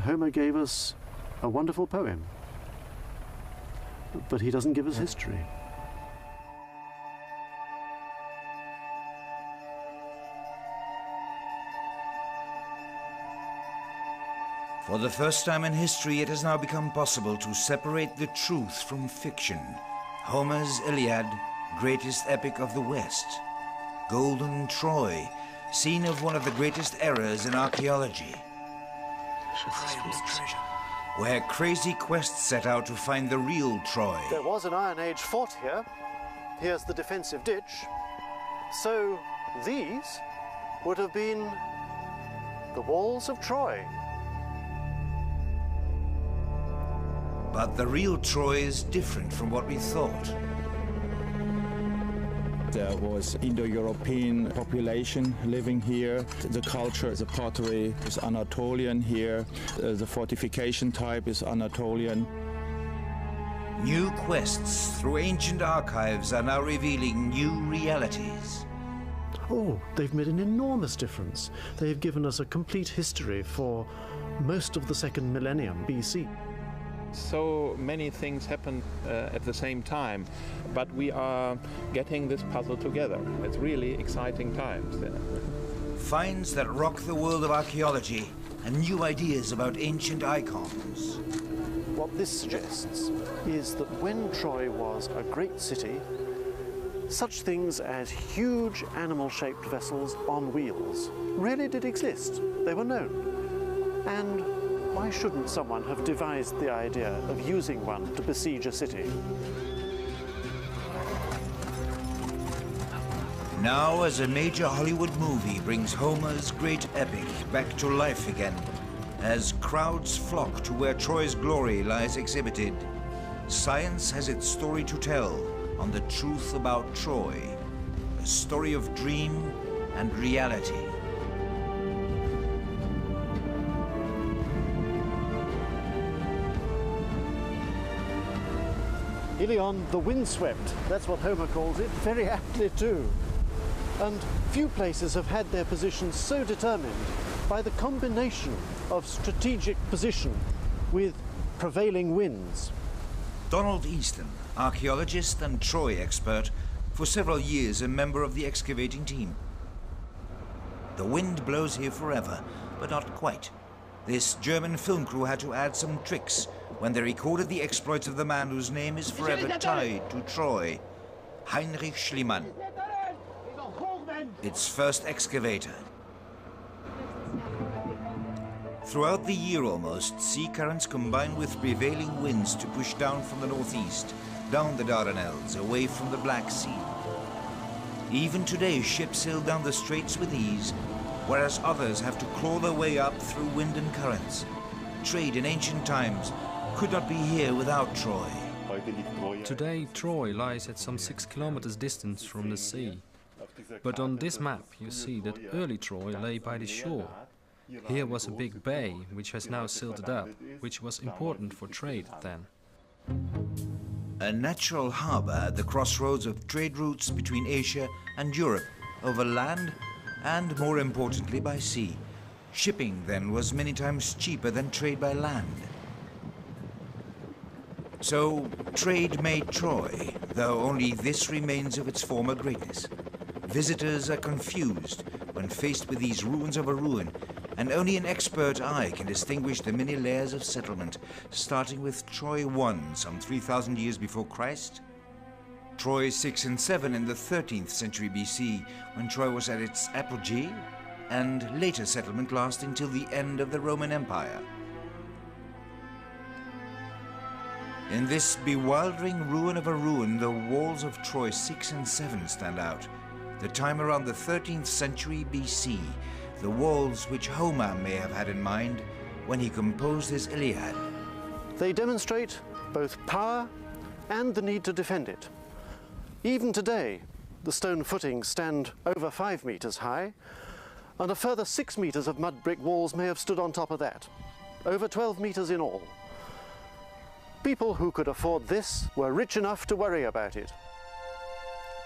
Homer gave us a wonderful poem, but he doesn't give us history. For the first time in history, it has now become possible to separate the truth from fiction. Homer's Iliad, greatest epic of the West. Golden Troy, scene of one of the greatest eras in archaeology. Priam's treasure, where crazy quests set out to find the real Troy. There was an Iron Age fort here. Here's the defensive ditch. So these would have been the walls of Troy. But the real Troy is different from what we thought. There was Indo-European population living here. The culture, the pottery is Anatolian here. The fortification type is Anatolian. New quests through ancient archives are now revealing new realities. Oh, they've made an enormous difference. They've given us a complete history for most of the second millennium BC. So many things happen at the same time, but we are getting this puzzle together. It's really exciting times. Finds that rock the world of archaeology and new ideas about ancient icons. What this suggests is that when Troy was a great city, such things as huge animal-shaped vessels on wheels really did exist. They were known. And why shouldn't someone have devised the idea of using one to besiege a city? Now, as a major Hollywood movie brings Homer's great epic back to life again, as crowds flock to where Troy's glory lies exhibited, science has its story to tell on the truth about Troy, a story of dream and reality. Ilion, the windswept, that's what Homer calls it, very aptly too. And few places have had their positions so determined by the combination of strategic position with prevailing winds. Donald Easton, archaeologist and Troy expert, for several years a member of the excavating team. The wind blows here forever, but not quite. This German film crew had to add some tricks when they recorded the exploits of the man whose name is forever tied to Troy, Heinrich Schliemann, its first excavator. Throughout the year almost, sea currents combine with prevailing winds to push down from the northeast, down the Dardanelles, away from the Black Sea. Even today, ships sail down the straits with ease, whereas others have to claw their way up through wind and currents. Trade in ancient times could not be here without Troy. Today, Troy lies at some 6 kilometers distance from the sea. But on this map you see that early Troy lay by the shore. Here was a big bay, which has now silted up, which was important for trade then. A natural harbor at the crossroads of trade routes between Asia and Europe, over land and, more importantly, by sea. Shipping then was many times cheaper than trade by land. So, trade made Troy, though only this remains of its former greatness. Visitors are confused when faced with these ruins of a ruin, and only an expert eye can distinguish the many layers of settlement, starting with Troy I, some 3,000 years before Christ, Troy 6 and 7 in the 13th century BC, when Troy was at its apogee, and later settlement lasting till the end of the Roman Empire. In this bewildering ruin of a ruin, the walls of Troy 6 and 7 stand out. The time around the 13th century BC, the walls which Homer may have had in mind when he composed his Iliad. They demonstrate both power and the need to defend it. Even today, the stone footings stand over 5 meters high, and a further 6 meters of mud brick walls may have stood on top of that, over 12 meters in all. People who could afford this were rich enough to worry about it.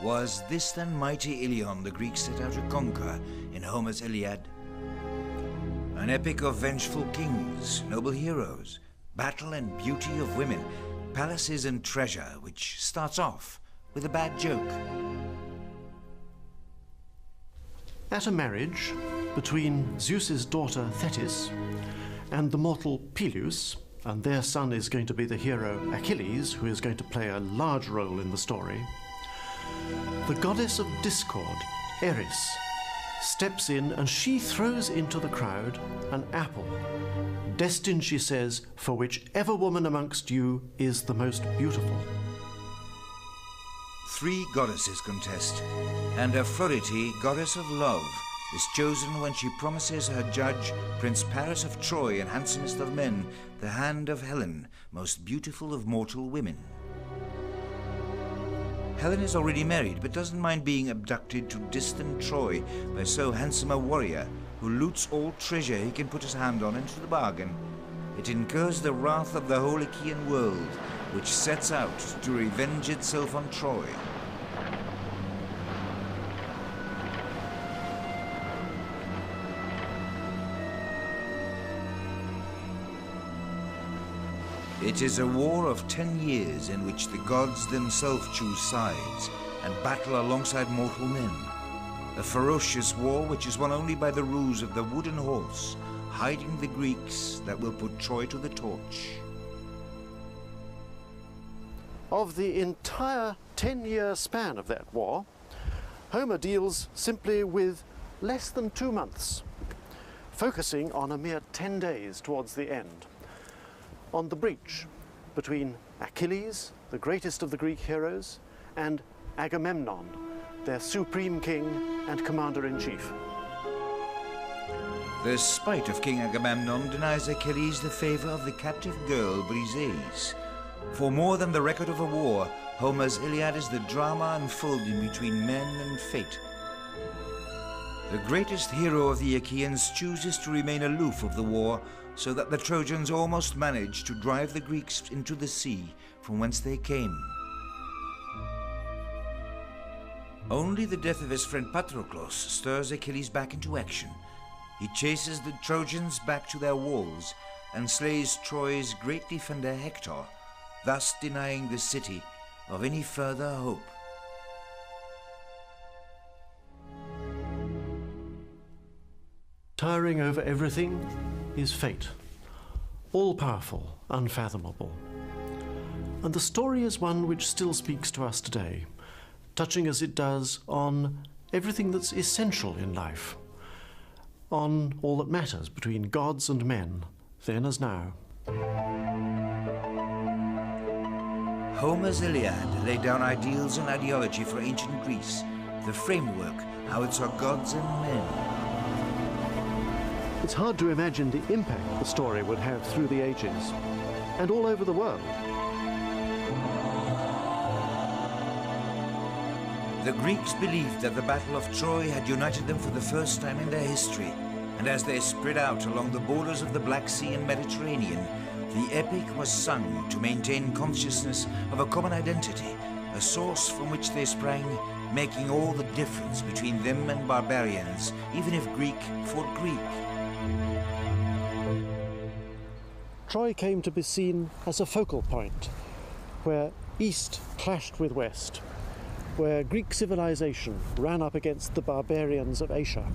Was this then mighty Ilion the Greeks set out to conquer in Homer's Iliad? An epic of vengeful kings, noble heroes, battle and beauty of women, palaces and treasure, which starts off with a bad joke. At a marriage between Zeus's daughter Thetis and the mortal Peleus, and their son is going to be the hero Achilles, who is going to play a large role in the story, the goddess of discord, Eris, steps in and she throws into the crowd an apple, destined, she says, for whichever woman amongst you is the most beautiful. 3 goddesses contest, and Aphrodite, goddess of love, is chosen when she promises her judge, Prince Paris of Troy and handsomest of men, the hand of Helen, most beautiful of mortal women. Helen is already married, but doesn't mind being abducted to distant Troy by so handsome a warrior who loots all treasure he can put his hand on into the bargain. It incurs the wrath of the whole Achaean world, which sets out to revenge itself on Troy. It is a war of 10 years in which the gods themselves choose sides and battle alongside mortal men. A ferocious war which is won only by the ruse of the wooden horse, hiding the Greeks that will put Troy to the torch. Of the entire 10-year span of that war, Homer deals simply with less than 2 months, focusing on a mere 10 days towards the end, on the breach between Achilles, the greatest of the Greek heroes, and Agamemnon, their supreme king and commander-in-chief. The spite of King Agamemnon denies Achilles the favor of the captive girl Briseis. For more than the record of a war, Homer's Iliad is the drama unfolding between men and fate. The greatest hero of the Achaeans chooses to remain aloof of the war, so that the Trojans almost manage to drive the Greeks into the sea from whence they came. Only the death of his friend Patroclus stirs Achilles back into action. He chases the Trojans back to their walls and slays Troy's great defender Hector, thus denying the city of any further hope. Towering over everything is fate, all-powerful, unfathomable. And the story is one which still speaks to us today, touching as it does on everything that's essential in life, on all that matters between gods and men, then as now. Homer's Iliad laid down ideals and ideology for ancient Greece, the framework how it saw gods and men. It's hard to imagine the impact the story would have through the ages, and all over the world. The Greeks believed that the Battle of Troy had united them for the first time in their history, and as they spread out along the borders of the Black Sea and Mediterranean, the epic was sung to maintain consciousness of a common identity, a source from which they sprang, making all the difference between them and barbarians, even if Greek fought Greek. Troy came to be seen as a focal point, where East clashed with West, where Greek civilization ran up against the barbarians of Asia.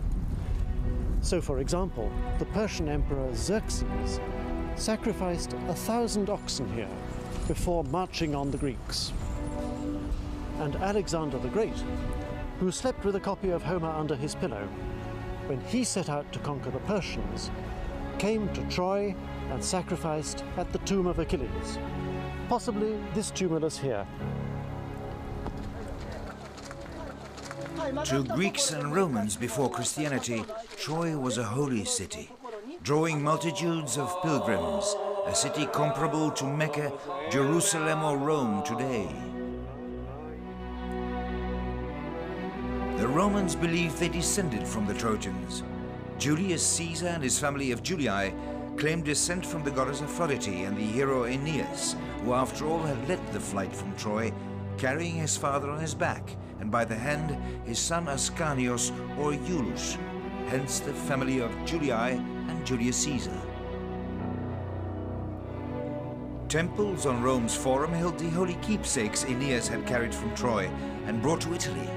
So, for example, the Persian Emperor Xerxes sacrificed 1,000 oxen here before marching on the Greeks. And Alexander the Great, who slept with a copy of Homer under his pillow, when he set out to conquer the Persians, came to Troy and sacrificed at the tomb of Achilles, possibly this tumulus here. To Greeks and Romans before Christianity, Troy was a holy city, drawing multitudes of pilgrims, a city comparable to Mecca, Jerusalem or Rome today. The Romans believed they descended from the Trojans. Julius Caesar and his family of Julii claimed descent from the goddess Aphrodite and the hero Aeneas, who after all had led the flight from Troy, carrying his father on his back, and by the hand his son Ascanius or Iulus. hence the family of Julii and Julius Caesar. Temples on Rome's Forum held the holy keepsakes Aeneas had carried from Troy and brought to Italy.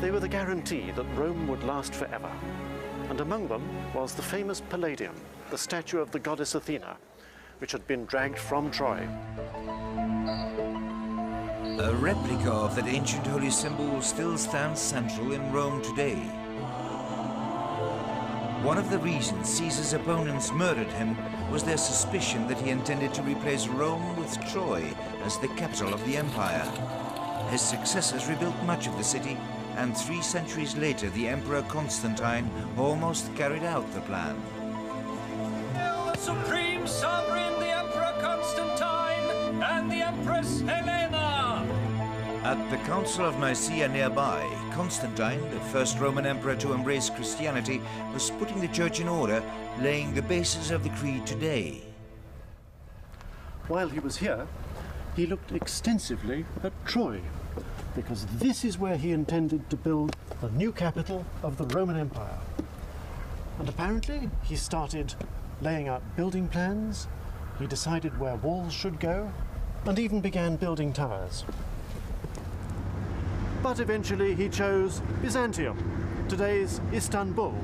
They were the guarantee that Rome would last forever, and among them was the famous Palladium, the statue of the goddess Athena, which had been dragged from Troy. A replica of that ancient holy symbol still stands central in Rome today. One of the reasons Caesar's opponents murdered him was their suspicion that he intended to replace Rome with Troy as the capital of the empire. His successors rebuilt much of the city, and 3 centuries later the Emperor Constantine almost carried out the plan. The supreme sovereign, the Emperor Constantine, and the Empress Helena! At the Council of Nicaea nearby, Constantine, the first Roman emperor to embrace Christianity, was putting the church in order, laying the basis of the creed today. While he was here, he looked extensively at Troy, because this is where he intended to build the new capital of the Roman Empire. And apparently he started laying out building plans, he decided where walls should go, and even began building towers. But eventually he chose Byzantium, today's Istanbul,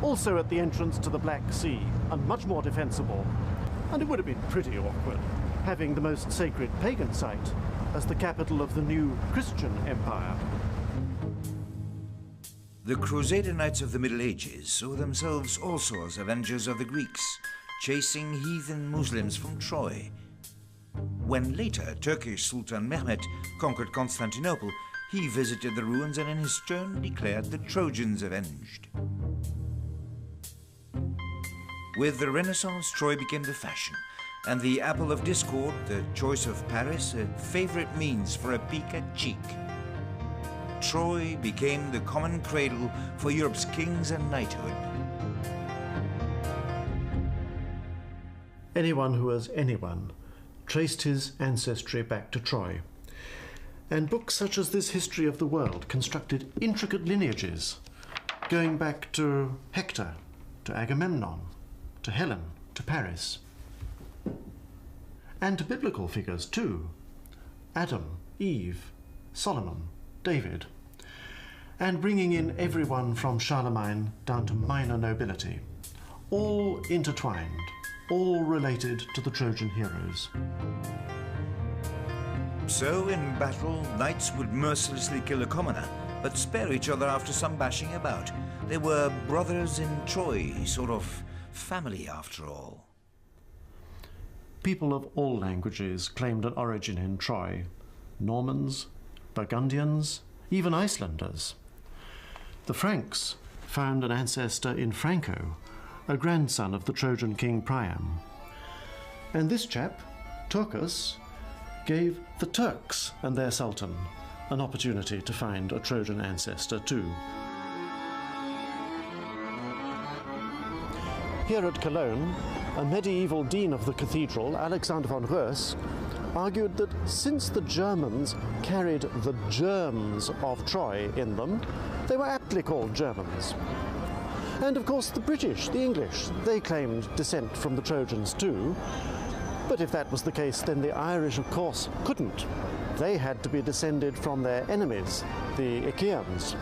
also at the entrance to the Black Sea, and much more defensible. And it would have been pretty awkward, having the most sacred pagan site as the capital of the new Christian empire. The Crusader Knights of the Middle Ages saw themselves also as avengers of the Greeks, chasing heathen Muslims from Troy. When later Turkish Sultan Mehmet conquered Constantinople, he visited the ruins and in his turn declared the Trojans avenged. With the Renaissance, Troy became the fashion, and the apple of discord, the choice of Paris, a favorite means for a peek at chic. Troy became the common cradle for Europe's kings and knighthood. Anyone who was anyone traced his ancestry back to Troy. And books such as this History of the World constructed intricate lineages, going back to Hector, to Agamemnon, to Helen, to Paris. And to biblical figures too. Adam, Eve, Solomon, David. And bringing in everyone from Charlemagne down to minor nobility. All intertwined, all related to the Trojan heroes. So, in battle, knights would mercilessly kill a commoner, but spare each other after some bashing about. They were brothers in Troy, sort of family after all. People of all languages claimed an origin in Troy. Normans, Burgundians, even Icelanders. The Franks found an ancestor in Franco, a grandson of the Trojan king Priam. And this chap, Turcus, gave the Turks and their sultan an opportunity to find a Trojan ancestor too. Here at Cologne, a medieval dean of the cathedral, Alexander von Röss, argued that since the Germans carried the germs of Troy in them, they were aptly called Germans. And of course the British, the English, they claimed descent from the Trojans too. But if that was the case, then the Irish, of course, couldn't. They had to be descended from their enemies, the Achaeans.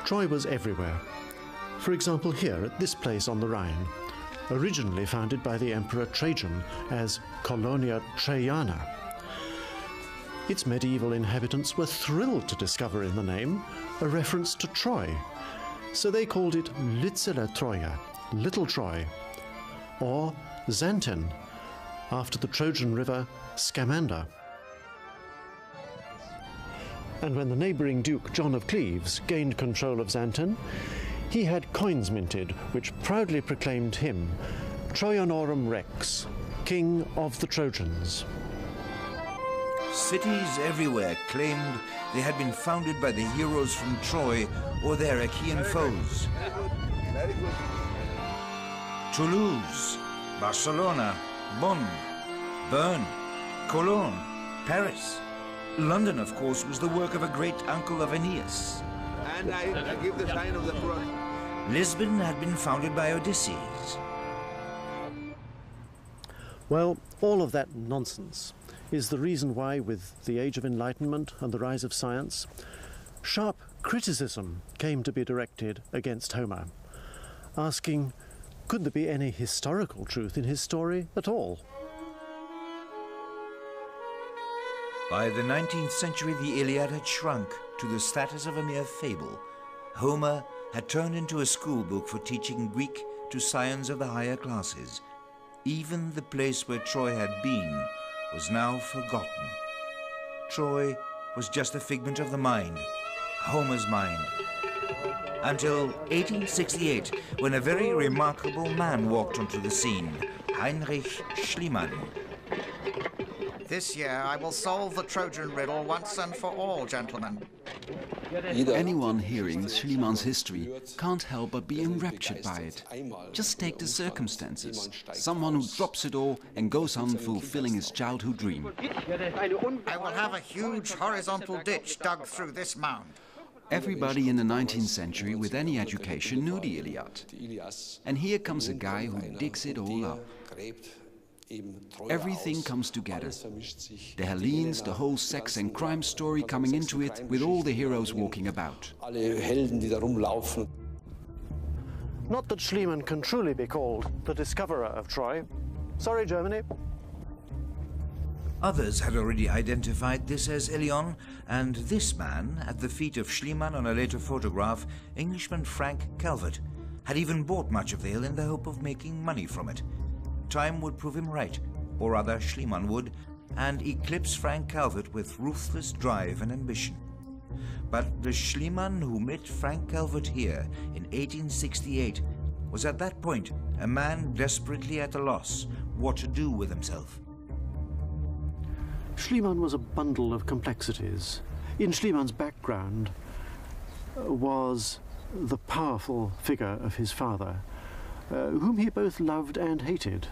Troy was everywhere. For example, here at this place on the Rhine, originally founded by the Emperor Trajan as Colonia Traiana. Its medieval inhabitants were thrilled to discover in the name a reference to Troy, so they called it Litzela Troia, Little Troy, or Xanten, after the Trojan river Scamander. And when the neighbouring Duke John of Cleves gained control of Xanten, he had coins minted which proudly proclaimed him Troianorum Rex, King of the Trojans. Cities everywhere claimed they had been founded by the heroes from Troy or their Achaean foes. Toulouse, Barcelona, Bonn, Bern, Cologne, Paris. London, of course, was the work of a great uncle of Aeneas. And I give the sign of the cross. Lisbon had been founded by Odysseus. Well, all of that nonsense is the reason why, with the Age of Enlightenment and the rise of science, sharp criticism came to be directed against Homer, asking, could there be any historical truth in his story at all? By the 19th century, the Iliad had shrunk to the status of a mere fable. Homer had turned into a schoolbook for teaching Greek to scions of the higher classes. Even the place where Troy had been was now forgotten. Troy was just a figment of the mind, Homer's mind. Until 1868, when a very remarkable man walked onto the scene, Heinrich Schliemann. This year I will solve the Trojan riddle once and for all, gentlemen. Anyone hearing Schliemann's history can't help but be enraptured by it. Just take the circumstances. Someone who drops it all and goes on fulfilling his childhood dream. I will have a huge horizontal ditch dug through this mound. Everybody in the 19th century with any education knew the Iliad. And here comes a guy who digs it all up. Everything comes together. The Hellenes, the whole sex and crime story coming into it, with all the heroes walking about. Not that Schliemann can truly be called the discoverer of Troy. Sorry, Germany. Others had already identified this as Ilion, and this man, at the feet of Schliemann on a later photograph, Englishman Frank Calvert, had even bought much of the hill in the hope of making money from it. Time would prove him right, or rather Schliemann would, and eclipse Frank Calvert with ruthless drive and ambition. But the Schliemann who met Frank Calvert here in 1868 was at that point a man desperately at a loss what to do with himself. Schliemann was a bundle of complexities. In Schliemann's background was the powerful figure of his father, whom he both loved and hated.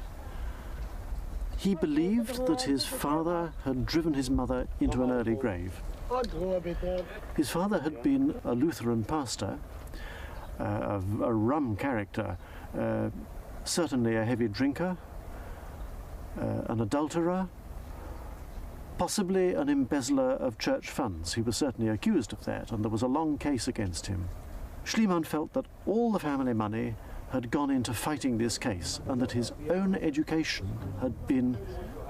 He believed that his father had driven his mother into an early grave. His father had been a Lutheran pastor, a rum character, certainly a heavy drinker, an adulterer, possibly an embezzler of church funds. He was certainly accused of that, and there was a long case against him. Schliemann felt that all the family money had gone into fighting this case, and that his own education had been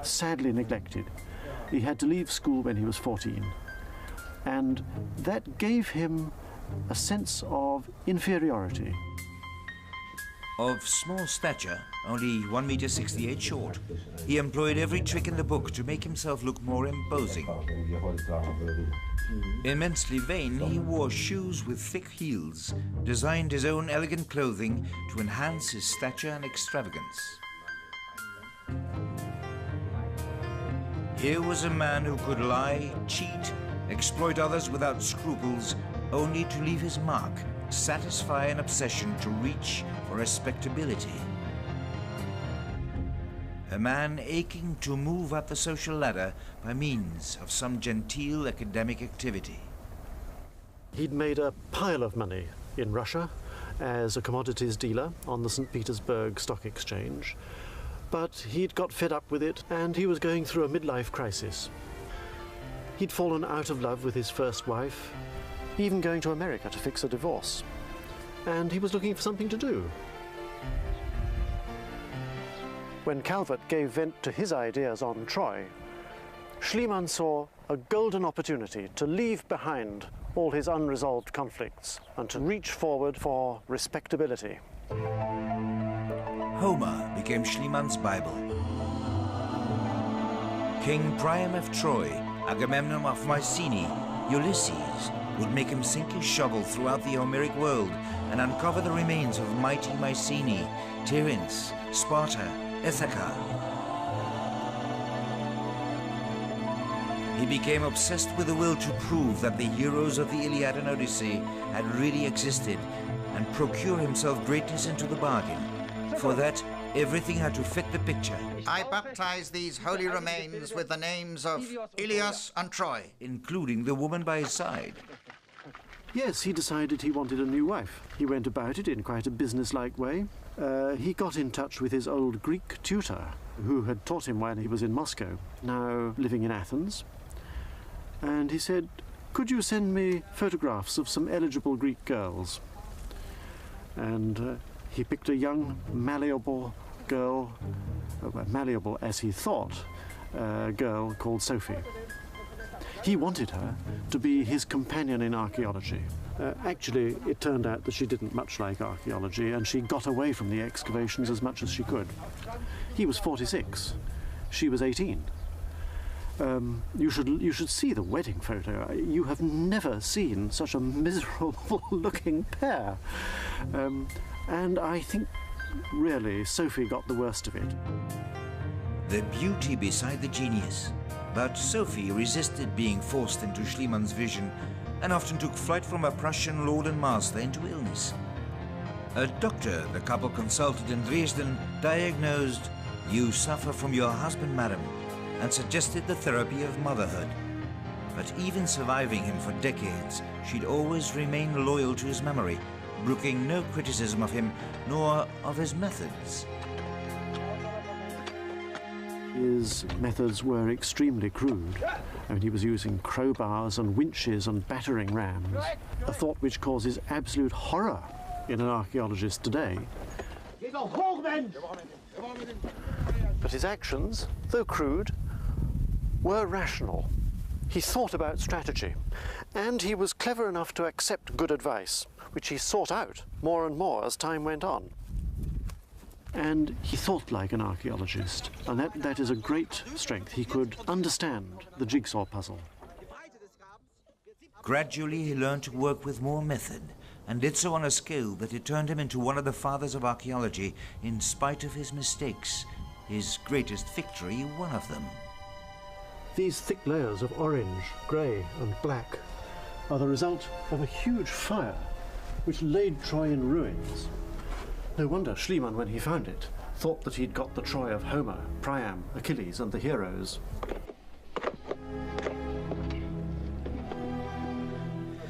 sadly neglected. He had to leave school when he was 14, and that gave him a sense of inferiority. Of small stature, only 1.68 meters short, he employed every trick in the book to make himself look more imposing. Immensely vain, he wore shoes with thick heels, designed his own elegant clothing to enhance his stature and extravagance. Here was a man who could lie, cheat, exploit others without scruples, only to leave his mark, satisfy an obsession to reach for respectability. A man aching to move up the social ladder by means of some genteel academic activity. He'd made a pile of money in Russia as a commodities dealer on the St. Petersburg Stock Exchange, but he'd got fed up with it and he was going through a midlife crisis. He'd fallen out of love with his first wife, even going to America to fix a divorce, and he was looking for something to do. When Calvert gave vent to his ideas on Troy, Schliemann saw a golden opportunity to leave behind all his unresolved conflicts and to reach forward for respectability. Homer became Schliemann's Bible. King Priam of Troy, Agamemnon of Mycenae, Ulysses would make him sink his shovel throughout the Homeric world and uncover the remains of mighty Mycenae, Tiryns, Sparta, Ithaca. He became obsessed with the will to prove that the heroes of the Iliad and Odyssey had really existed and procure himself greatness into the bargain. For that, Everything had to fit the picture, I baptize these holy remains with the names of Ilias and Troy. including the woman by his side. Yes, he decided he wanted a new wife. He went about it in quite a business-like way. He got in touch with his old Greek tutor, who had taught him while he was in Moscow, now living in Athens. And he said, "Could you send me photographs of some eligible Greek girls?" And he picked a young, malleable girl, well, malleable as he thought, girl called Sophie. He wanted her to be his companion in archaeology. Actually, it turned out that she didn't much like archaeology, and she got away from the excavations as much as she could. He was 46. She was 18. You should see the wedding photo. You have never seen such a miserable-looking pair. And I think, really, Sophie got the worst of it. The beauty beside the genius. But Sophie resisted being forced into Schliemann's vision and often took flight from her Prussian lord and master into illness. A doctor the couple consulted in Dresden diagnosed, "You suffer from your husband, madam," and suggested the therapy of motherhood. But even surviving him for decades, she'd always remain loyal to his memory, brooking no criticism of him nor of his methods. His methods were extremely crude. I mean, he was using crowbars and winches and battering rams, a thought which causes absolute horror in an archaeologist today. But his actions, though crude, were rational. He thought about strategy, and he was clever enough to accept good advice, which he sought out more and more as time went on. And he thought like an archaeologist, and that is a great strength. He could understand the jigsaw puzzle. Gradually, he learned to work with more method, and did so on a scale that it turned him into one of the fathers of archaeology, in spite of his mistakes. His greatest victory, one of them. These thick layers of orange, grey and black are the result of a huge fire which laid Troy in ruins. No wonder Schliemann, when he found it, thought that he'd got the Troy of Homer, Priam, Achilles and the heroes.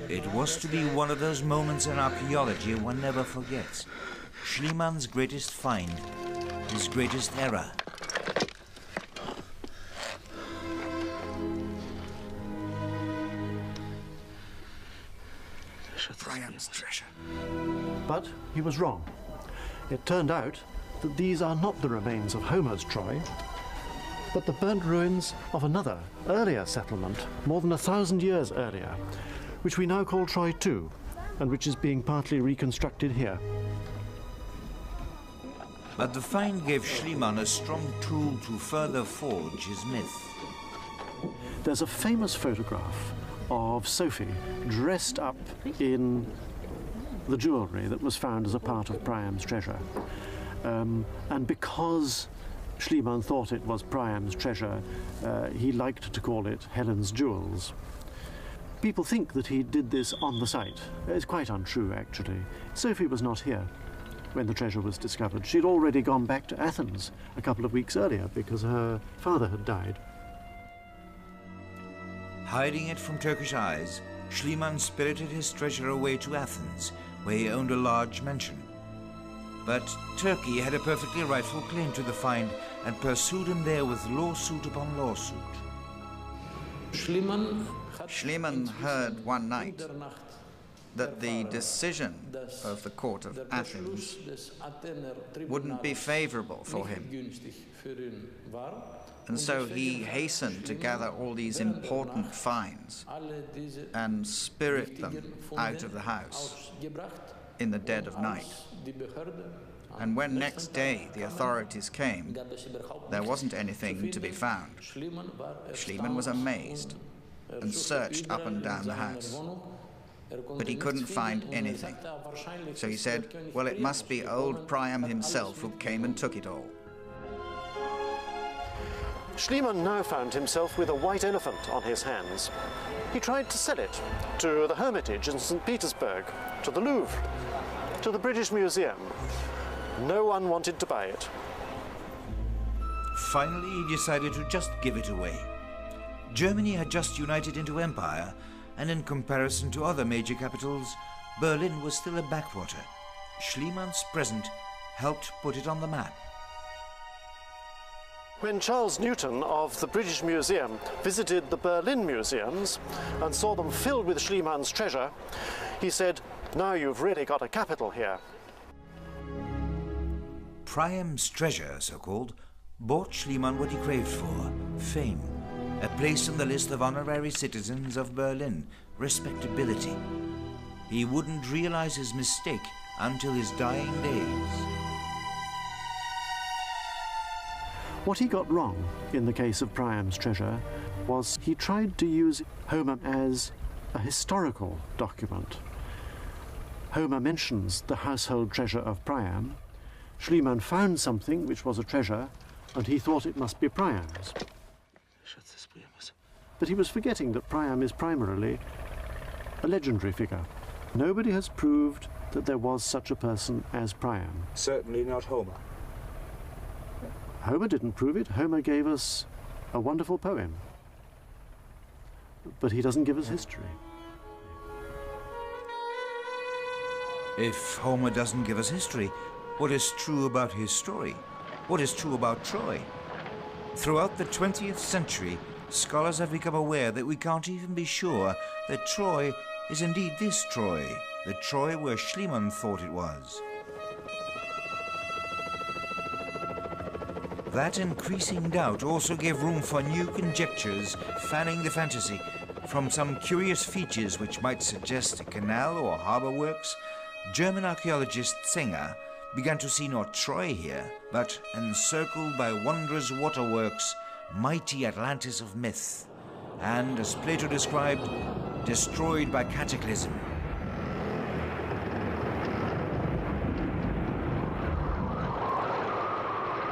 It was to be one of those moments in archaeology one never forgets. Schliemann's greatest find, his greatest error. Priam's treasure. But he was wrong. It turned out that these are not the remains of Homer's Troy, but the burnt ruins of another, earlier settlement, more than 1,000 years earlier, which we now call Troy II, and which is being partly reconstructed here. But the find gave Schliemann a strong tool to further forge his myth. There's a famous photograph of Sophie dressed up in the jewellery that was found as a part of Priam's treasure. And because Schliemann thought it was Priam's treasure, he liked to call it Helen's jewels. People think that he did this on the site. It's quite untrue, actually. Sophie was not here when the treasure was discovered. She'd already gone back to Athens a couple of weeks earlier because her father had died. Hiding it from Turkish eyes, Schliemann spirited his treasure away to Athens, where he owned a large mansion. But Turkey had a perfectly rightful claim to the find and pursued him there with lawsuit upon lawsuit. Schliemann heard one night that the decision of the court of Athens wouldn't be favorable for him. And so he hastened to gather all these important finds and spirit them out of the house in the dead of night. And when next day the authorities came, there wasn't anything to be found. Schliemann was amazed and searched up and down the house. But he couldn't find anything. So he said, well, it must be old Priam himself who came and took it all. Schliemann now found himself with a white elephant on his hands. He tried to sell it to the Hermitage in St. Petersburg, to the Louvre, to the British Museum. No one wanted to buy it. Finally, he decided to just give it away. Germany had just united into empire, and in comparison to other major capitals, Berlin was still a backwater. Schliemann's present helped put it on the map. When Charles Newton of the British Museum visited the Berlin museums and saw them filled with Schliemann's treasure, he said, "Now you've really got a capital here." Priam's treasure, so-called, bought Schliemann what he craved for, fame, a place on the list of honorary citizens of Berlin, respectability. He wouldn't realize his mistake until his dying days. What he got wrong in the case of Priam's treasure was he tried to use Homer as a historical document. Homer mentions the household treasure of Priam. Schliemann found something which was a treasure, and he thought it must be Priam's. But he was forgetting that Priam is primarily a legendary figure. Nobody has proved that there was such a person as Priam. Certainly not Homer. Homer didn't prove it. Homer gave us a wonderful poem. But he doesn't give us history. If Homer doesn't give us history, what is true about his story? What is true about Troy? Throughout the 20th century, scholars have become aware that we can't even be sure that Troy is indeed this Troy, the Troy where Schliemann thought it was. That increasing doubt also gave room for new conjectures, fanning the fantasy. From some curious features which might suggest a canal or harbour works, German archaeologist Zenger began to see not Troy here, but encircled by wondrous waterworks, mighty Atlantis of myth, and, as Plato described, destroyed by cataclysm.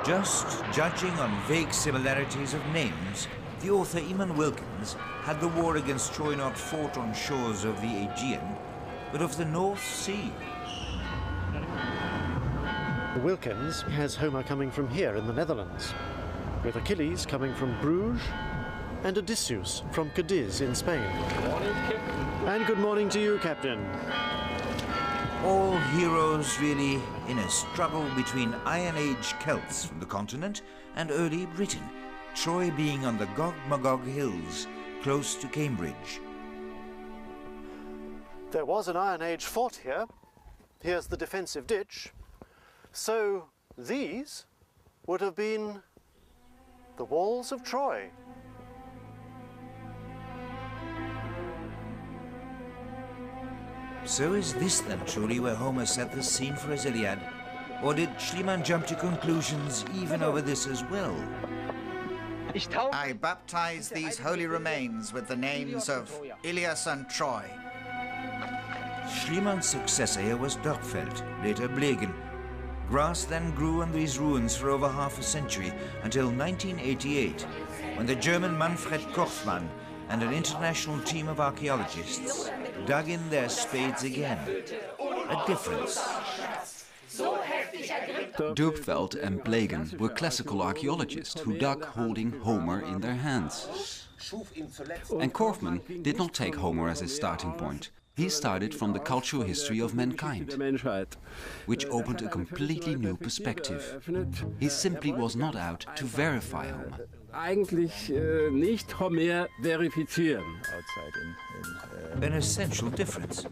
Just judging on vague similarities of names, the author Eamon Wilkins had the war against Troy not fought on shores of the Aegean, but of the North Sea. Wilkins has Homer coming from here in the Netherlands, with Achilles coming from Bruges and Odysseus from Cadiz in Spain. Good morning, Captain. And good morning to you, Captain. All heroes really in a struggle between Iron Age Celts from the continent and early Britain, Troy being on the Gog-Magog hills close to Cambridge. There was an Iron Age fort here. Here's the defensive ditch. So these would have been the walls of Troy. So is this then truly where Homer set the scene for his Iliad? Or did Schliemann jump to conclusions even over this as well? I baptize these holy remains with the names of Ilias and Troy. Schliemann's successor here was Dörpfeld, later Blegen. Grass then grew on these ruins for over half a century, until 1988, when the German Manfred Korfmann and an international team of archaeologists dug in their spades again. A difference. Dörpfeld and Blegen were classical archaeologists who dug holding Homer in their hands. And Korfmann did not take Homer as his starting point. He started from the cultural history of mankind, which opened a completely new perspective. He simply was not out to verify Homer. Eigentlich nicht Homer verifizieren. An essential difference.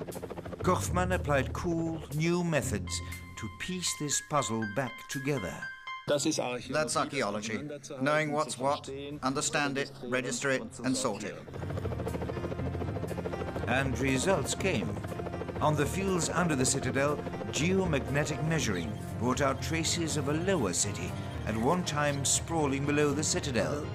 Korfmann applied cool, new methods to piece this puzzle back together. That's archaeology. Knowing what's what, understand it, register it, and sort it. And results came. On the fields under the citadel, geomagnetic measuring brought out traces of a lower city, at one time sprawling below the citadel.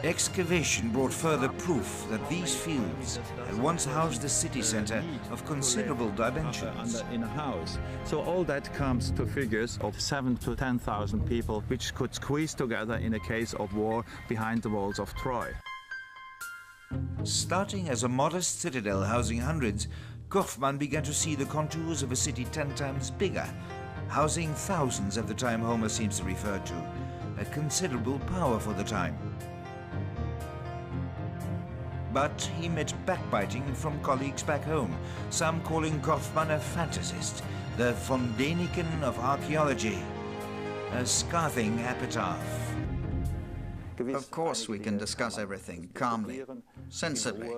Excavation brought further proof that these fields had once housed a city center of considerable dimensions. In a house. So all that comes to figures of 7,000 to 10,000 people, which could squeeze together in a case of war behind the walls of Troy. Starting as a modest citadel housing hundreds, Korfmann began to see the contours of a city 10 times bigger, housing thousands at the time Homer seems to refer to, a considerable power for the time. But he met backbiting from colleagues back home, some calling Kaufmann a fantasist, the von Däniken of archaeology, a scathing epitaph. Of course we can discuss everything calmly, sensibly,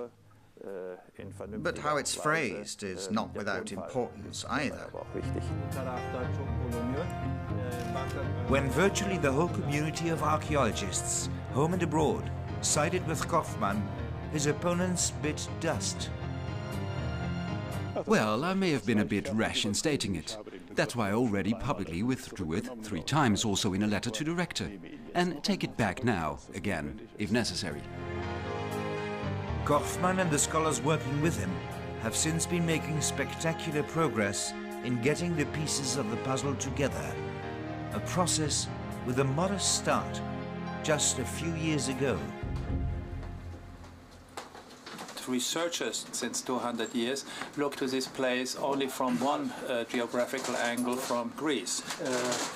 but how it's phrased is not without importance either. When virtually the whole community of archaeologists, home and abroad, sided with Kaufmann, his opponents bit dust. Well, I may have been a bit rash in stating it. That's why I already publicly withdrew it 3 times, also in a letter to the rector. And take it back now, again, if necessary. Kaufmann and the scholars working with him have since been making spectacular progress in getting the pieces of the puzzle together. A process with a modest start just a few years ago. Researchers since 200 years look to this place only from one geographical angle, from Greece.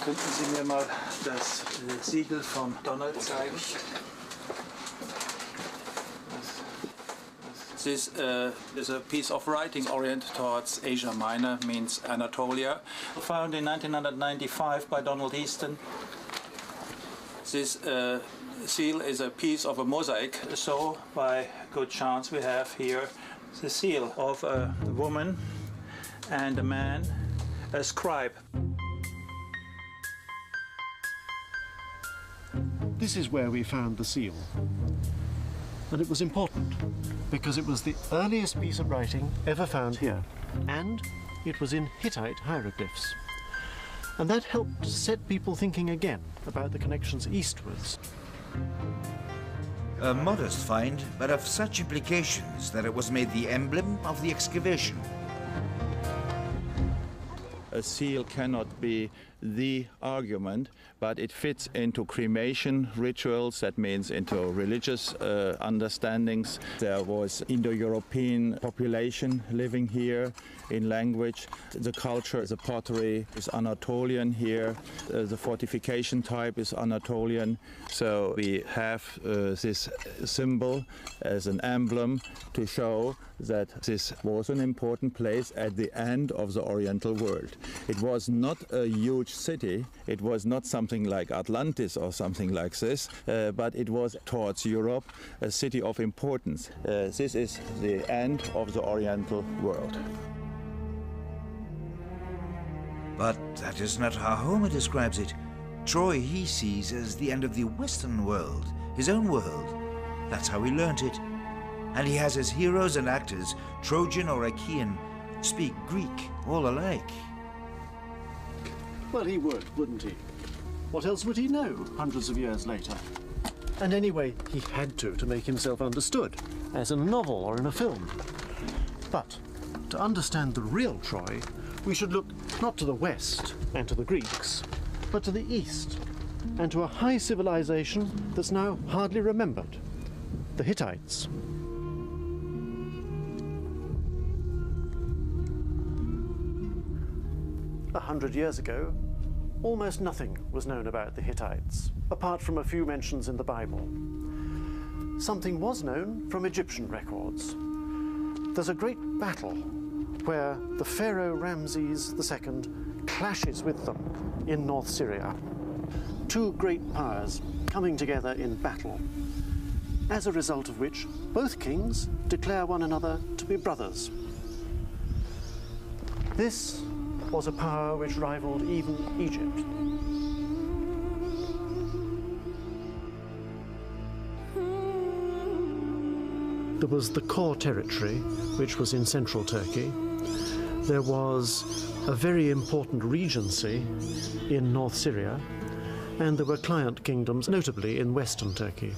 Könnten Sie mir mal das Siegel von Donald zeigen? This is a piece of writing oriented towards Asia Minor, means Anatolia, found in 1995 by Donald Easton. This seal is a piece of a mosaic, so by good chance we have here the seal of a woman and a man, a scribe. This is where we found the seal. And it was important because it was the earliest piece of writing ever found here, and it was in Hittite hieroglyphs. And that helped set people thinking again about the connections eastwards. A modest find, but of such implications that it was made the emblem of the excavation. A seal cannot be the argument, but it fits into cremation rituals, that means into religious understandings. There was Indo-European population living here in language. The culture, the pottery is Anatolian here. The fortification type is Anatolian. So we have this symbol as an emblem to show that this was an important place at the end of the Oriental world. It was not a huge city. It was not something like Atlantis or something like this, but it was towards Europe a city of importance. This is the end of the Oriental world. But that is not how Homer describes it. Troy he sees as the end of the Western world, his own world. That's how he learnt it. And he has his heroes and actors, Trojan or Achaean, speak Greek all alike. Well, he would, wouldn't he? What else would he know hundreds of years later? And anyway, he had to make himself understood, as in a novel or in a film. But to understand the real Troy, we should look not to the west and to the Greeks, but to the east and to a high civilization that's now hardly remembered, the Hittites. A 100 years ago, almost nothing was known about the Hittites, apart from a few mentions in the Bible. Something was known from Egyptian records. There's a great battle where the pharaoh Ramses II clashes with them in North Syria. Two great powers coming together in battle, as a result of which both kings declare one another to be brothers. This was a power which rivaled even Egypt. There was the core territory, which was in central Turkey. There was a very important regency in North Syria, and there were client kingdoms, notably in western Turkey.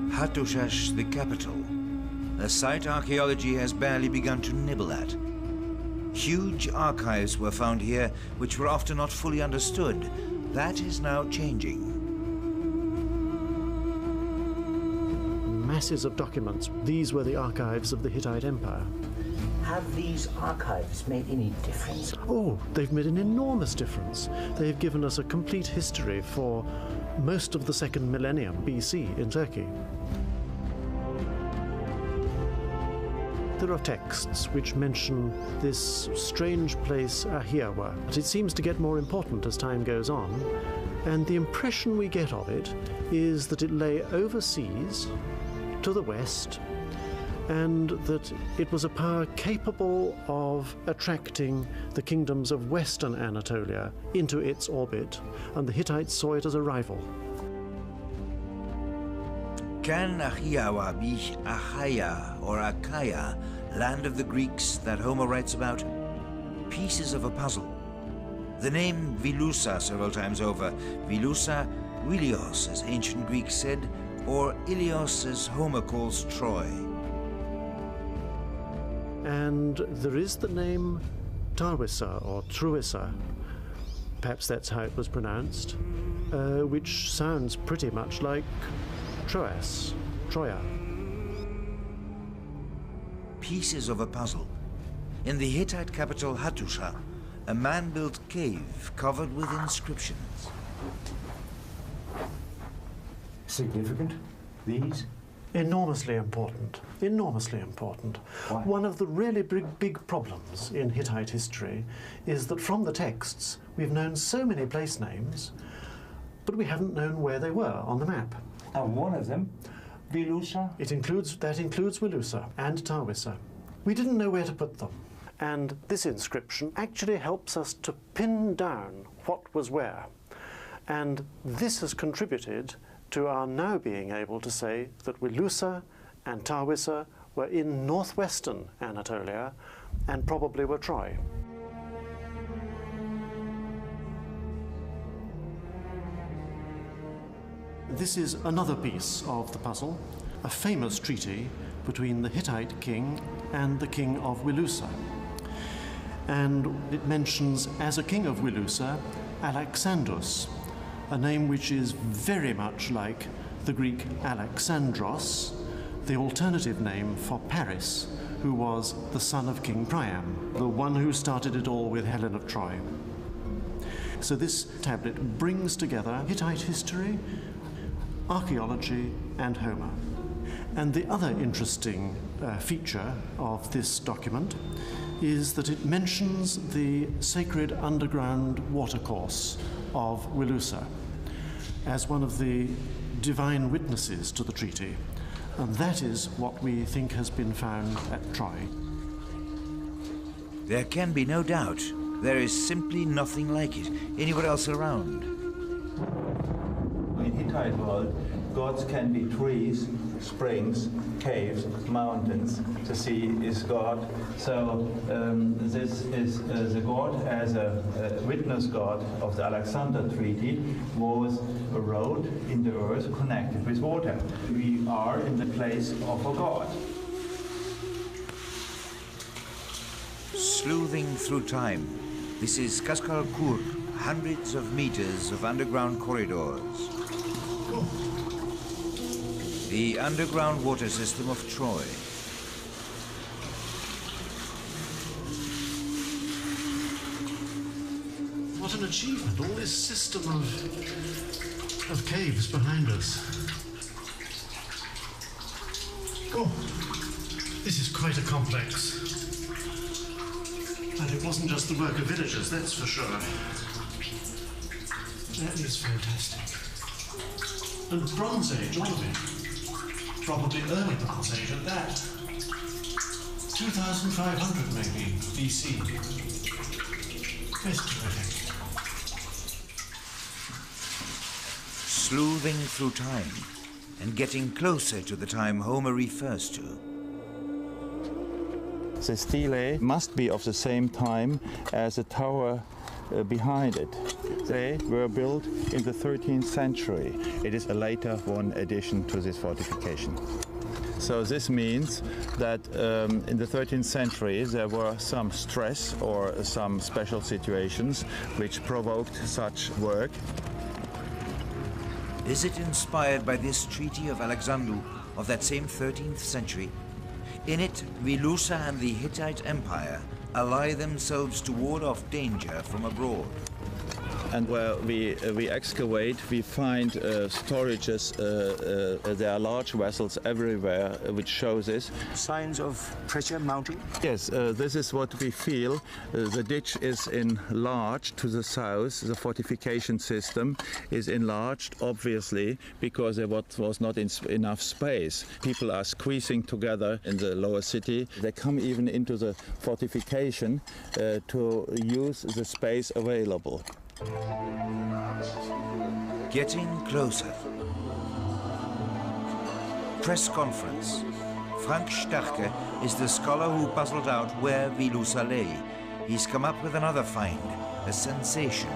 Hattushash, the capital, a site archaeology has barely begun to nibble at. Huge archives were found here which were often not fully understood. That is now changing. Masses of documents. These were the archives of the Hittite Empire. Have these archives made any difference? Oh, they've made an enormous difference. They've given us a complete history for most of the second millennium BC in Turkey. There are texts which mention this strange place Ahiawa, but it seems to get more important as time goes on, and the impression we get of it is that it lay overseas to the west, and that it was a power capable of attracting the kingdoms of western Anatolia into its orbit, and the Hittites saw it as a rival. Can Ahiawa be Achaia or Achaia, land of the Greeks that Homer writes about? Pieces of a puzzle. The name Vilusa several times over. Vilusa, Wilios, as ancient Greeks said, or Ilios, as Homer calls Troy. And there is the name Tarwisa or Truissa, perhaps that's how it was pronounced, which sounds pretty much like Troas, Troia. Pieces of a puzzle. In the Hittite capital Hattusha, a man-built cave covered with inscriptions. Significant, these? Enormously important, enormously important. Why? One of the really big problems in Hittite history is that from the texts we've known so many place names, but we haven't known where they were on the map. And one of them, Vilusa? That includes Wilusa and Tarwisa. We didn't know where to put them. And this inscription actually helps us to pin down what was where. And this has contributed to our now being able to say that Wilusa and Tarwisa were in northwestern Anatolia and probably were Troy. This is another piece of the puzzle, a famous treaty between the Hittite king and the king of Wilusa. And it mentions, as a king of Wilusa, Alexandros, a name which is very much like the Greek Alexandros, the alternative name for Paris, who was the son of King Priam, the one who started it all with Helen of Troy. So this tablet brings together Hittite history, archaeology, and Homer. And the other interesting feature of this document is that it mentions the sacred underground watercourse of Wilusa as one of the divine witnesses to the treaty. And that is what we think has been found at Troy. There can be no doubt. There is simply nothing like it anywhere else around. In Hittite world, gods can be trees, springs, caves, mountains. The sea is God. So this is the god as a witness god of the Alexander Treaty was a road in the earth connected with water. We are in the place of a god. Sleuthing through time. This is Kaskal Kur, hundreds of meters of underground corridors. The underground water system of Troy. What an achievement, all this system of caves behind us. Oh, this is quite a complex. And it wasn't just the work of villagers, that's for sure. That is fantastic. And Bronze Age, all of it. Probably early Bronze Age at that. 2,500 maybe, BC. That's terrific. Sleuthing through time and getting closer to the time Homer refers to. The stele must be of the same time as the tower behind it. They were built in the 13th century. It is a later one addition to this fortification. So this means that in the 13th century there were some stress or some special situations which provoked such work. Is it inspired by this Treaty of Alexandru of that same 13th century? In it, Wilusa and the Hittite Empire ally themselves to ward off danger from abroad. And where we excavate, we find storages. There are large vessels everywhere, which shows this. Signs of pressure mounting? Yes, this is what we feel. The ditch is enlarged to the south. The fortification system is enlarged, obviously, because there was not enough space. People are squeezing together in the lower city. They come even into the fortification to use the space available. Getting closer. Press conference. Frank Starke is the scholar who puzzled out where Wilusa lay. He's come up with another find, a sensation.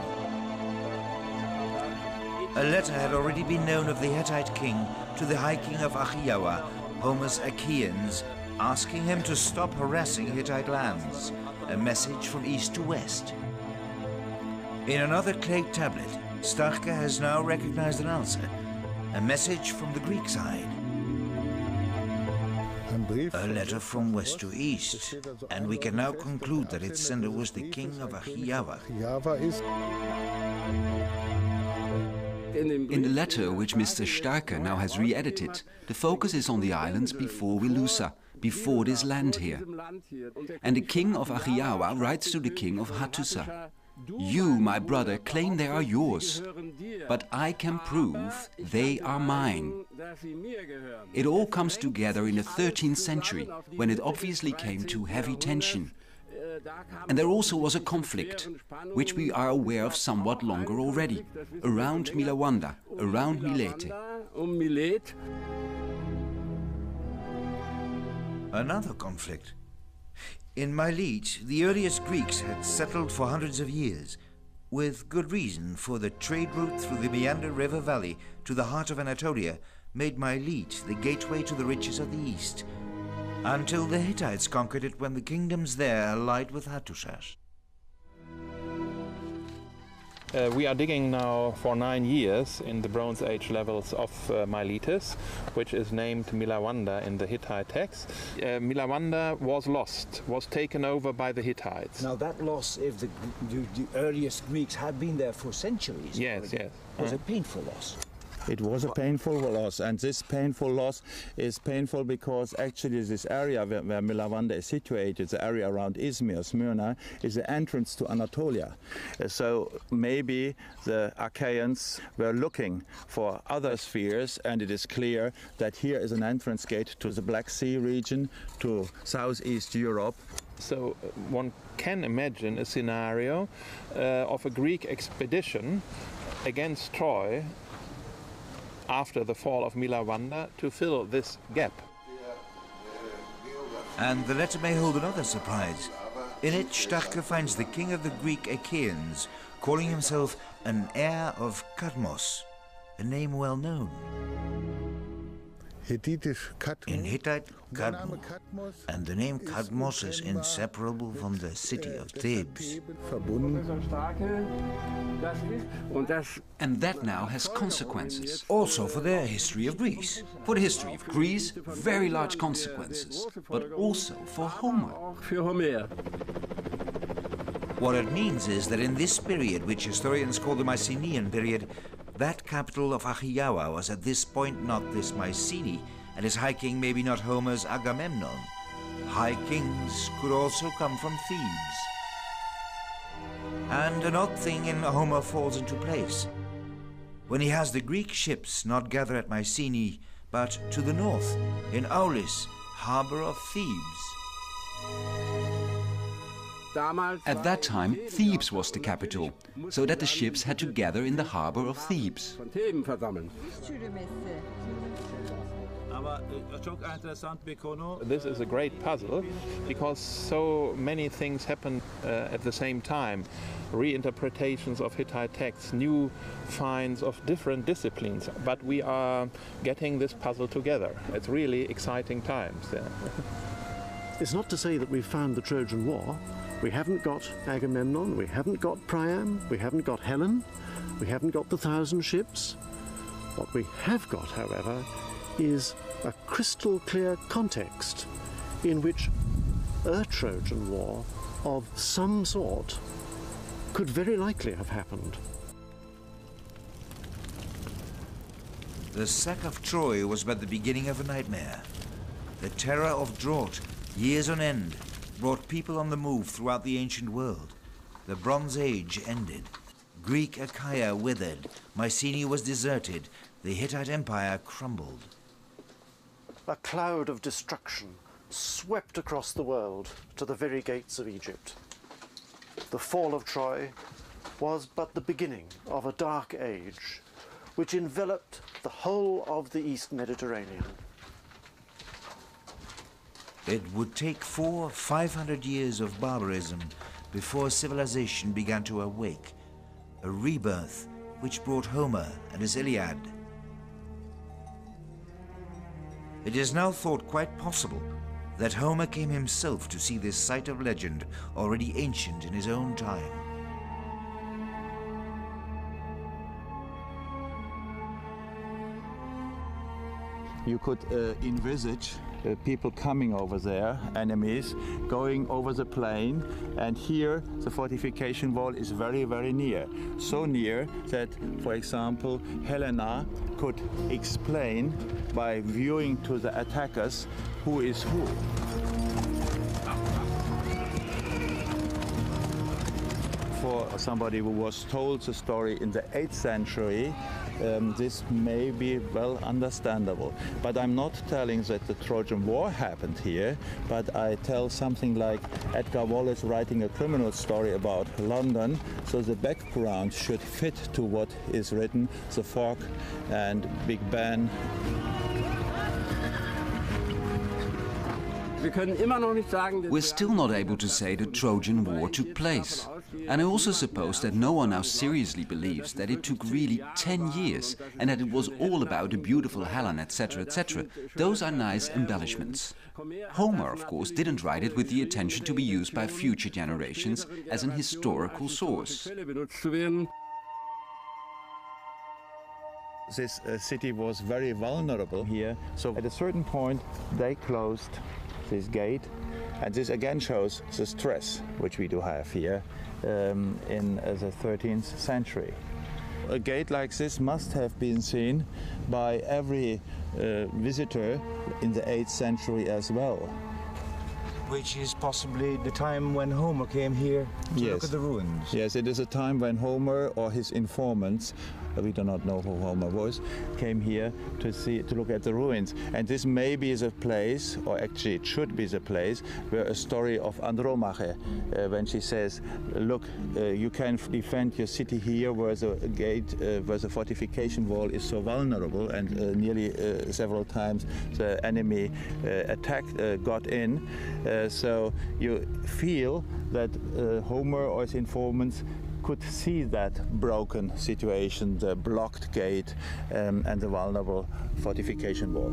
A letter had already been known of the Hittite king to the High King of Achiawa, Homer's Achaeans, asking him to stop harassing Hittite lands. A message from east to west. In another clay tablet, Starke has now recognized an answer, a message from the Greek side. A letter from west to east, and we can now conclude that its sender was the king of Achiawa. In the letter, which Mr. Starke now has re-edited, the focus is on the islands before Wilusa, before this land here. And the king of Achiawa writes to the king of Hattusa, "You, my brother, claim they are yours, but I can prove they are mine." It all comes together in the 13th century, when it obviously came to heavy tension. And there also was a conflict, which we are aware of somewhat longer already, around Milawanda, around Milete. Another conflict. In Milete, the earliest Greeks had settled for hundreds of years, with good reason, for the trade route through the Meander River Valley to the heart of Anatolia made Milete the gateway to the riches of the east, until the Hittites conquered it when the kingdoms there allied with Hattusas. We are digging now for 9 years in the Bronze Age levels of Miletus, which is named Milawanda in the Hittite text. Milawanda was lost, was taken over by the Hittites. Now that loss, if the earliest Greeks had been there for centuries, yes, was a painful loss. It was a painful loss, and this painful loss is painful because actually this area where Milawanda is situated, the area around Izmir, Smyrna, is the entrance to Anatolia. So maybe the Achaeans were looking for other spheres, and it is clear that here is an entrance gate to the Black Sea region, to Southeast Europe. So one can imagine a scenario of a Greek expedition against Troy after the fall of Milawanda to fill this gap. And the letter may hold another surprise. In it, Starke finds the king of the Greek Achaeans calling himself an heir of Cadmos, a name well known. In Hittite, Cadmos, and the name Cadmos is inseparable from the city of Thebes. And that now has consequences. Also for their history of Greece. For the history of Greece, very large consequences, but also for Homer. What it means is that in this period, which historians call the Mycenaean period, that capital of Achiawa was at this point not this Mycenae, and his high king maybe not Homer's Agamemnon. High kings could also come from Thebes. And an odd thing in Homer falls into place. When he has the Greek ships not gather at Mycenae, but to the north, in Aulis, harbor of Thebes. At that time, Thebes was the capital, so that the ships had to gather in the harbor of Thebes. This is a great puzzle because so many things happen at the same time. Reinterpretations of Hittite texts, new finds of different disciplines, but we are getting this puzzle together. It's really exciting times. Yeah. It's not to say that we've found the Trojan War. We haven't got Agamemnon, we haven't got Priam, we haven't got Helen, we haven't got the 1,000 ships. What we have got, however, is a crystal clear context in which a Trojan War of some sort could very likely have happened. The sack of Troy was but the beginning of a nightmare. The terror of drought, years on end, brought people on the move throughout the ancient world. The Bronze Age ended. Greek Achaia withered, Mycenae was deserted, the Hittite Empire crumbled. A cloud of destruction swept across the world to the very gates of Egypt. The fall of Troy was but the beginning of a dark age which enveloped the whole of the East Mediterranean. It would take 400–500 years of barbarism before civilization began to awake, a rebirth which brought Homer and his Iliad. It is now thought quite possible that Homer came himself to see this site of legend already ancient in his own time. You could envisage people coming over there, enemies, going over the plain, and here the fortification wall is very, very near. So near that, for example, Helena could explain by viewing to the attackers who is who. For somebody who was told the story in the 8th century, this may be well understandable. But I'm not telling that the Trojan War happened here, but I tell something like Edgar Wallace writing a criminal story about London, so the background should fit to what is written, the fog and Big Ben. We're still not able to say the Trojan War took place. And I also suppose that no one now seriously believes that it took really 10 years and that it was all about a beautiful Helen, etc., etc. Those are nice embellishments. Homer, of course, didn't write it with the intention to be used by future generations as an historical source. This city was very vulnerable here, so at a certain point they closed this gate, and this again shows the stress which we do have here in the 13th century. A gate like this must have been seen by every visitor in the 8th century as well. Which is possibly the time when Homer came here to Yes. look at the ruins. Yes, it is a time when Homer or his informants, we do not know who Homer was, came here to look at the ruins. And this may be the place, or actually it should be the place, where a story of Andromache, when she says, look, you can defend your city here where the gate, where the fortification wall is so vulnerable, and nearly several times the enemy got in. So you feel that Homer or his informants could see that broken situation, the blocked gate and the vulnerable fortification wall.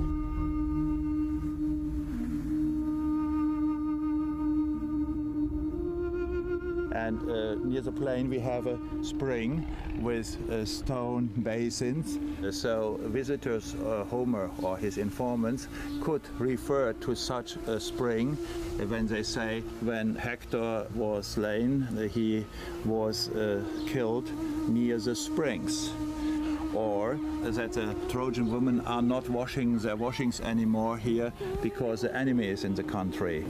And near the plain we have a spring with stone basins. So visitors, Homer or his informants, could refer to such a spring when they say when Hector was slain, he was killed near the springs. Or that the Trojan women are not washing their washings anymore here because the enemy is in the country.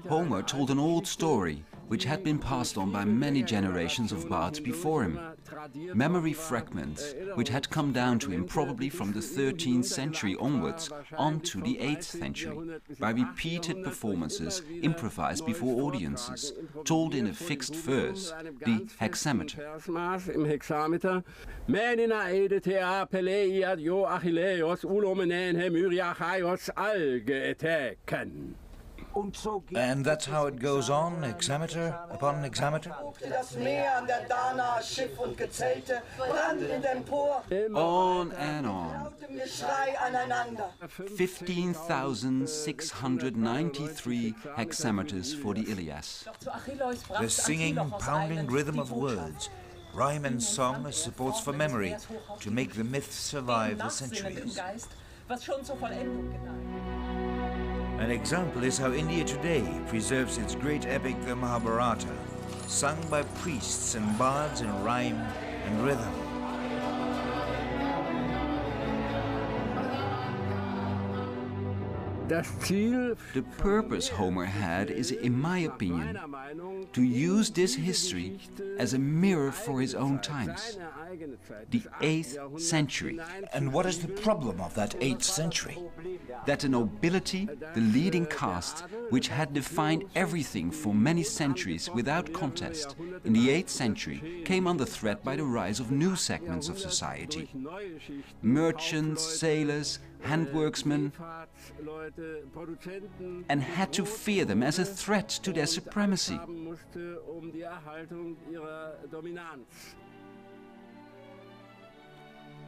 Homer told an old story which had been passed on by many generations of bards before him. Memory fragments which had come down to him probably from the 13th century onwards on to the 8th century, by repeated performances improvised before audiences, told in a fixed verse, the hexameter. And that's how it goes on, hexameter upon hexameter? On and on. 15,693 hexameters for the Ilias. The singing, pounding rhythm of words, rhyme and song as supports for memory to make the myth survive the centuries. An example is how India today preserves its great epic, the Mahabharata, sung by priests and bards in rhyme and rhythm. The purpose Homer had is, in my opinion, to use this history as a mirror for his own times, the 8th century. And what is the problem of that 8th century? That the nobility, the leading caste, which had defined everything for many centuries without contest, in the 8th century came under threat by the rise of new segments of society. Merchants, sailors, handworksmen, and had to fear them as a threat to their supremacy.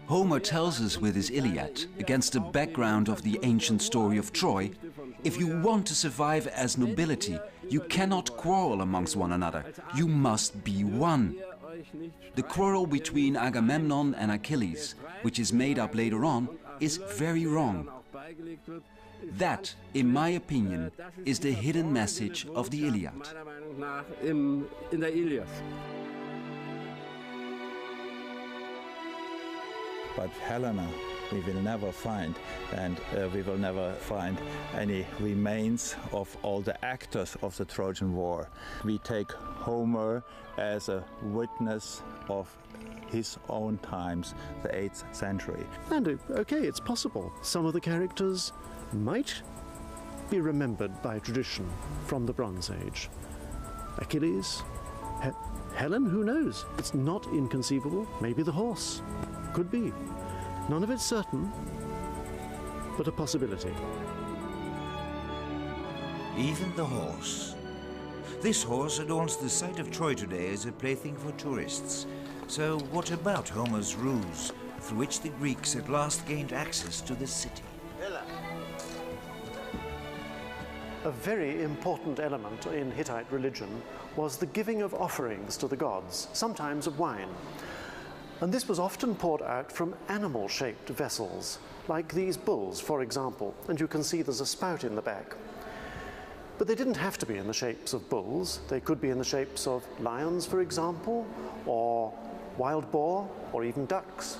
Homer tells us with his Iliad, against the background of the ancient story of Troy, if you want to survive as nobility, you cannot quarrel amongst one another, you must be one. The quarrel between Agamemnon and Achilles, which is made up later on, is very wrong. That, in my opinion, is the hidden message of the Iliad. But Helena we will never find, and we will never find any remains of all the actors of the Trojan War. We take Homer as a witness of his own times, the 8th century. And okay, it's possible some of the characters might be remembered by tradition from the Bronze Age. Achilles, Helen, who knows? It's not inconceivable. Maybe the horse. Could be. None of it's certain, but a possibility. Even the horse. This horse adorns the site of Troy today as a plaything for tourists. So what about Homer's ruse, through which the Greeks at last gained access to the city? A very important element in Hittite religion was the giving of offerings to the gods, sometimes of wine. And this was often poured out from animal-shaped vessels, like these bulls, for example, and you can see there's a spout in the back. But they didn't have to be in the shapes of bulls. They could be in the shapes of lions, for example, or wild boar, or even ducks.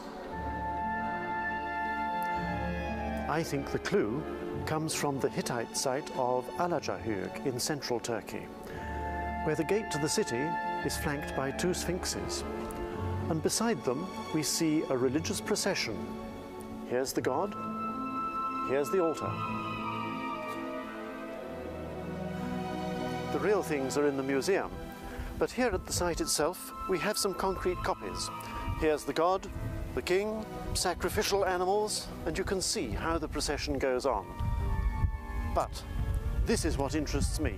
I think the clue comes from the Hittite site of Alacahüg in central Turkey, where the gate to the city is flanked by 2 sphinxes. And beside them, we see a religious procession. Here's the god, here's the altar. The real things are in the museum, but here at the site itself, we have some concrete copies. Here's the god, the king, sacrificial animals, and you can see how the procession goes on. But this is what interests me.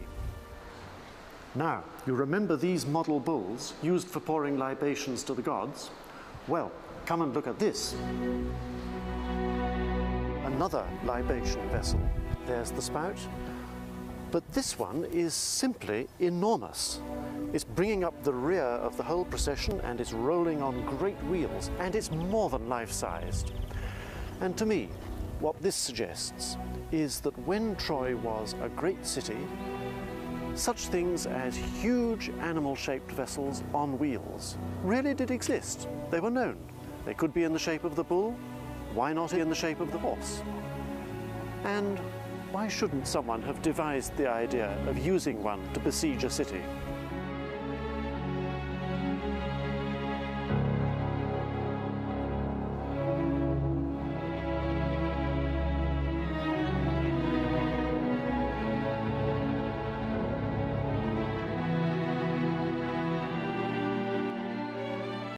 Now, you remember these model bulls used for pouring libations to the gods? Well, come and look at this. Another libation vessel. There's the spout. But this one is simply enormous. It's bringing up the rear of the whole procession and it's rolling on great wheels, and it's more than life-sized. And to me, what this suggests is that when Troy was a great city, such things as huge animal-shaped vessels on wheels really did exist. They were known. They could be in the shape of the bull. Why not in the shape of the horse? And why shouldn't someone have devised the idea of using one to besiege a city?